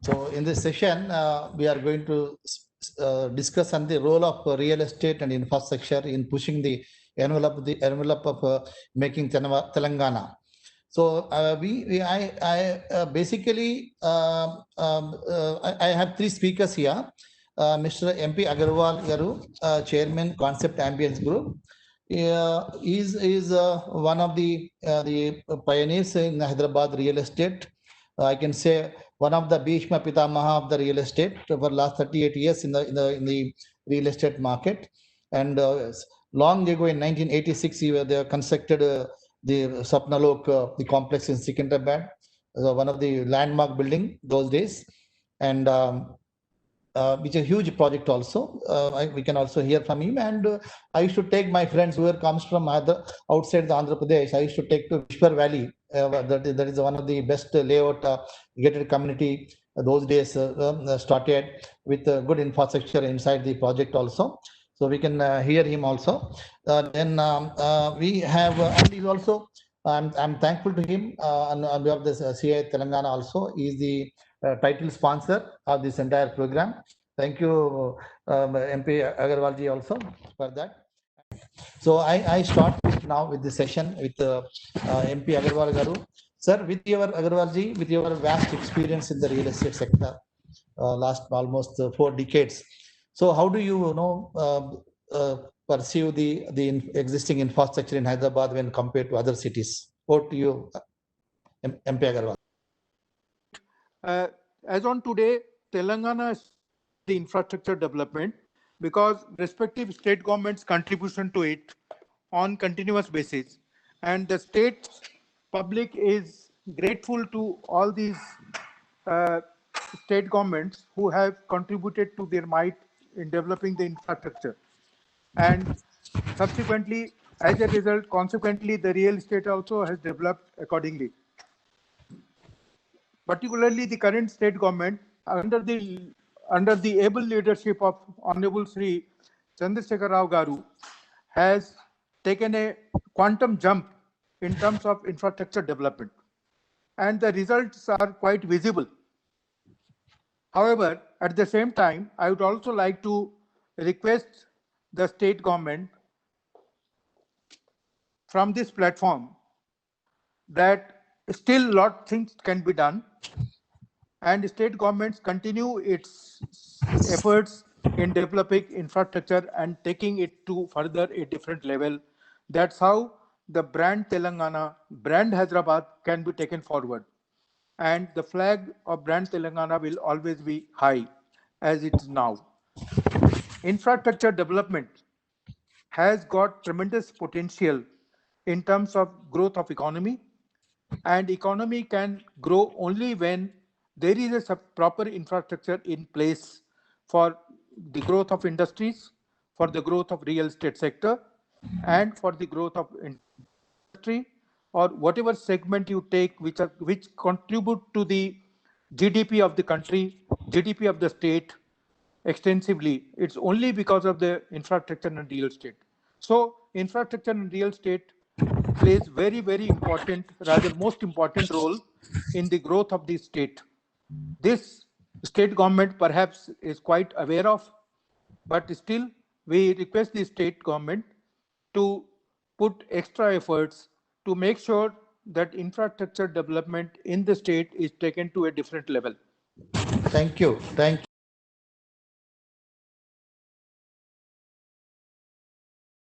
So in this session, we are going to discuss on the role of real estate and infrastructure in pushing the envelope of making Telangana. So basically I have three speakers here. Mr. MP Agarwal Garu, Chairman, Concept Ambience Group. Is one of the pioneers in Hyderabad real estate. I can say one of the Bhishma Pitamaha of the real estate for last 38 years in the real estate market. And long ago in 1986, they constructed the Sapnalok, the complex in Secunderabad, one of the landmark building those days, and which is a huge project also. We can also hear from him. And I used to take my friends who comes from outside the Andhra Pradesh. I used to take to Vishwar Valley. That is one of the best layout gated community those days started with good infrastructure inside the project also. So we can hear him also. Then we have, and he's also, I'm thankful to him on behalf of the CI Telangana also. He is the title sponsor of this entire program. Thank you, MP Agarwal ji, also for that. So I start now with the session with MP Agarwal Garu. Sir, with your Agarwal ji, with your vast experience in the real estate sector, last almost 4 decades. So how do you perceive the existing infrastructure in Hyderabad when compared to other cities? Over to you, MP Agarwal. As on today, Telangana is the infrastructure development because respective state governments' contribution to it on continuous basis, and the state public is grateful to all these state governments who have contributed to their might in developing the infrastructure, and subsequently, as a result, consequently, the real estate also has developed accordingly. Particularly the current state government, under the able leadership of Honorable Sri Chandrasekhar Rao Garu, has taken a quantum jump in terms of infrastructure development, and the results are quite visible. However, at the same time, I would also like to request the state government from this platform that still a lot of things can be done, and state governments continue its efforts in developing infrastructure and taking it to further a different level. That's how the brand Telangana, brand Hyderabad can be taken forward. And the flag of brand Telangana will always be high as it is now. Infrastructure development has got tremendous potential in terms of growth of economy, and economy can grow only when there is a proper infrastructure in place for the growth of industries, for the growth of real estate sector, and for the growth of industry or whatever segment you take which contribute to the GDP of the country, GDP of the state extensively. It's only because of the infrastructure and real estate. So infrastructure and real estate plays very, very important, rather most important role in the growth of the state. This state government perhaps is quite aware of, but still we request the state government to put extra efforts to make sure that infrastructure development in the state is taken to a different level. Thank you.